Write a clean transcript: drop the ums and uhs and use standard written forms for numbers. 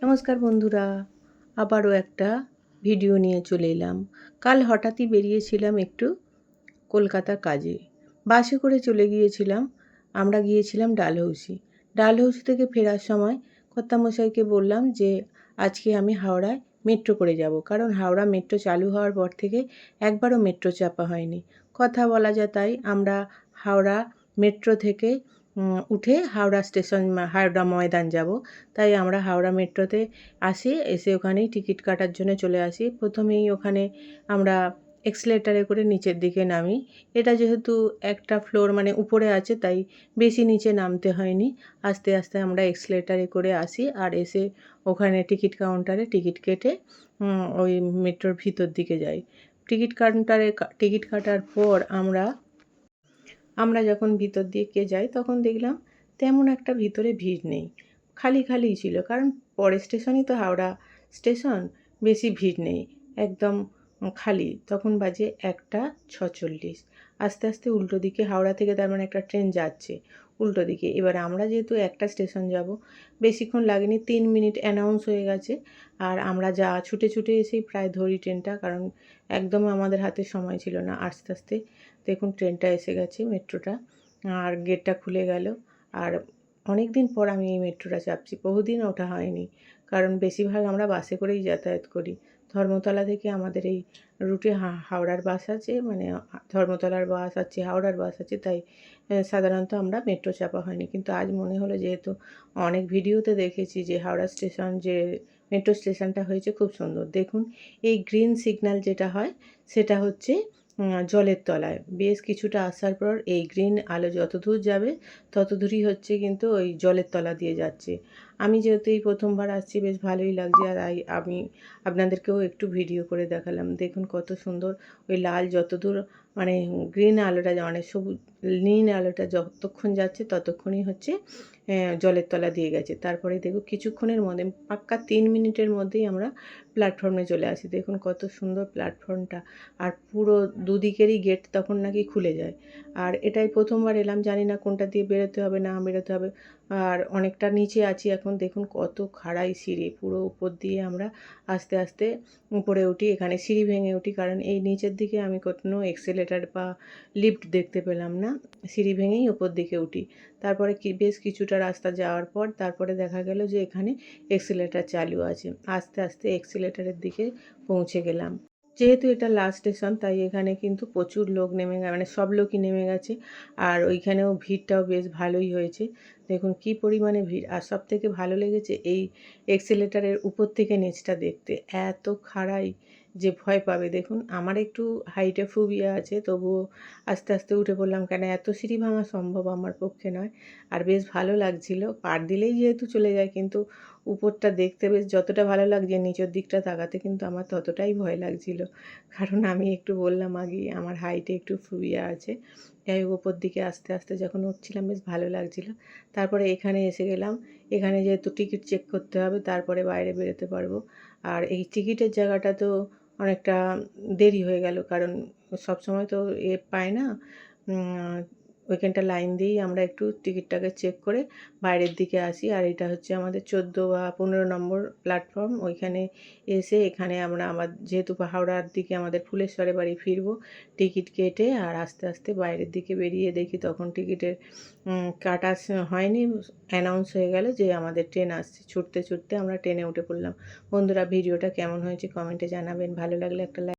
নমস্কার বন্ধুরা, আবারও একটা ভিডিও নিয়ে চলে এলাম। কাল হঠাৎই বেরিয়েছিলাম একটু কলকাতার কাজে। বাসে করে চলে গিয়েছিলাম। আমরা গিয়েছিলাম ডালহৌসি। ডালহৌসি থেকে ফেরার সময় কর্তামশাইকে বললাম যে আজকে আমি হাওড়ায় মেট্রো করে যাব, কারণ হাওড়া মেট্রো চালু হওয়ার পর থেকে একবারও মেট্রো চাপা হয়নি। কথা বলা যায়, তাই আমরা হাওড়া মেট্রো থেকে উঠে হাওড়া স্টেশন হাওড়া ময়দান যাব। তাই আমরা হাওড়া মেট্রোতে আসি, এসে ওখানেই টিকিট কাটার জন্য চলে আসি। প্রথমেই ওখানে আমরা এক্সেলেটারে করে নিচের দিকে নামি। এটা যেহেতু একটা ফ্লোর মানে উপরে আছে, তাই বেশি নিচে নামতে হয়নি। আস্তে আস্তে আমরা এক্সেলেটারে করে আসি, আর এসে ওখানে টিকিট কাউন্টারে টিকিট কেটে ওই মেট্রোর ভিতর দিকে যাই। টিকিট কাউন্টারে টিকিট কাটার পর আমরা যখন ভিতর দিকে যাই তখন দেখলাম তেমন একটা ভিতরে ভিড় নেই, খালি খালিই ছিল। কারণ পরের স্টেশনই তো হাওড়া স্টেশন, বেশি ভিড় নেই, একদম খালি। তখন বাজে 1:46। আস্তে আস্তে উল্টো দিকে হাওড়া থেকে তার মানে একটা ট্রেন যাচ্ছে উল্টো দিকে। এবার আমরা যেহেতু একটা স্টেশন যাব, বেশিক্ষণ লাগেনি, 3 মিনিট অ্যানাউন্স হয়ে গেছে। আর আমরা ছুটে ছুটে এসেই প্রায় ধরি ট্রেনটা, কারণ একদম আমাদের হাতে সময় ছিল না। আস্তে আস্তে দেখুন ট্রেনটা এসে গেছে, মেট্রোটা, আর গেটটা খুলে গেল। আর অনেক দিন পর আমি এই মেট্রোটা চাপছি, বহুদিন ওঠা হয়নি, কারণ বেশিরভাগ আমরা বাসে করেই যাতায়াত করি। ধর্মতলা থেকে আমাদের এই রুটে হাওড়ার বাস আছে, মানে ধর্মতলার বাস আছে, হাওড়ার বাস আছে, তাই সাধারণত আমরা মেট্রো চাপা হয়নি। কিন্তু আজ মনে হলো, যেহেতু অনেক ভিডিওতে দেখেছি যে হাওড়া স্টেশন, যে মেট্রো স্টেশনটা হয়েছে খুব সুন্দর। দেখুন এই গ্রিন সিগন্যাল যেটা হয় সেটা হচ্ছে জলের তলায়। বেশ কিছুটা আসার পর এই গ্রিন আলো যতদূর যাবে ততদূরই হচ্ছে কিন্তু ওই জলের তলা দিয়ে যাচ্ছে। আমি যেহেতু এই প্রথমবার আসছি, বেশ ভালোই লাগছে। আর আমি আপনাদেরকেও একটু ভিডিও করে দেখালাম। দেখুন কত সুন্দর ওই লাল যতদূর মানে গ্রিন আলোটা, মানে সবুজ নীল আলোটা যতক্ষণ যাচ্ছে ততক্ষণই হচ্ছে জলের তলা দিয়ে গেছে। তারপরে দেখুন কিছুক্ষণের মধ্যে, পাক্কা 3 মিনিটের মধ্যেই আমরা প্ল্যাটফর্মে চলে আসি। দেখুন কত সুন্দর প্ল্যাটফর্মটা, আর পুরো দুদিকেরই গেট তখন নাকি খুলে যায়। আর এটাই প্রথমবার এলাম, জানি না কোনটা দিয়ে বেরোতে হবে না বেরোতে হবে। আর অনেকটা নিচে আছি এখন, দেখুন কত খাড়াই সিঁড়ি, পুরো উপর দিয়ে আমরা আস্তে আস্তে উপরে উঠি। এখানে সিঁড়ি ভেঙে উঠি, কারণ এই নিচের দিকে আমি কোনো এক্সেলেটার বা লিফট দেখতে পেলাম না। সিঁড়ি ভেঙেই উপর দিকে উঠি। তারপরে বেশ কিছুটা রাস্তা যাওয়ার পর তারপরে দেখা গেল যে এখানে এক্সেলেটার চালু আছে। আস্তে আস্তে এক্সেলেটারের দিকে পৌঁছে গেলাম। যেহেতু এটা লাস্ট স্টেশন, তাই এখানে কিন্তু প্রচুর লোক নেমে মানে সব লোকই নেমে গেছে। আর ওইখানেও ভিড়টাও বেশ ভালোই হয়েছে। দেখুন কি পরিমাণে ভিড়। আর সবথেকে ভালো লেগেছে এই এক্সেলেটারের উপর থেকে নিচটা দেখতে, এত খাড়াই যে ভয় পাবে। দেখুন আমার একটু হাইটে ফোবিয়া আছে, তবুও আস্তে আস্তে উঠে পড়লাম, কেন এত সিঁড়ি ভাঙা সম্ভব আমার পক্ষে নয়। আর বেশ ভালো লাগছিল, পার দিলেই যেহেতু চলে যায়, কিন্তু উপরটা দেখতে বেশ যতটা ভালো লাগছে, নিচের দিকটা তাকাতে কিন্তু আমার ততটাই ভয় লাগছিল। কারণ আমি একটু বললাম আগেই আমার হাইটে একটু ফোবিয়া আছে। যাই হোক, ওপর দিকে আস্তে আস্তে যখন উঠছিলাম বেশ ভালো লাগছিল। তারপরে এখানে এসে গেলাম। এখানে যেহেতু টিকিট চেক করতে হবে, তারপরে বাইরে বেরোতে পারবো। আর এই টিকিটের জায়গাটা তো অনেকটা দেরি হয়ে গেল, কারণ সবসময় তো পায় না। ওইখানটা লাইন দিয়েই আমরা একটু টিকিটটাকে চেক করে বাইরের দিকে আসি। আর এটা হচ্ছে আমাদের 14 বা 15 নম্বর প্ল্যাটফর্ম। ওইখানে এসে এখানে আমরা যেহেতু হাওড়ার দিকে আমাদের ফুলেশ্বরে বাড়ি ফিরবো, টিকিট কেটে আর আস্তে আস্তে বাইরের দিকে বেরিয়ে দেখি তখন টিকিটের কাটা হয়নি, অ্যানাউন্স হয়ে গেল যে আমাদের ট্রেন আসছে। ছুটতে ছুটতে আমরা ট্রেনে উঠে পড়লাম। বন্ধুরা, ভিডিওটা কেমন হয়েছে কমেন্টে জানাবেন। ভালো লাগলে একটা লাইক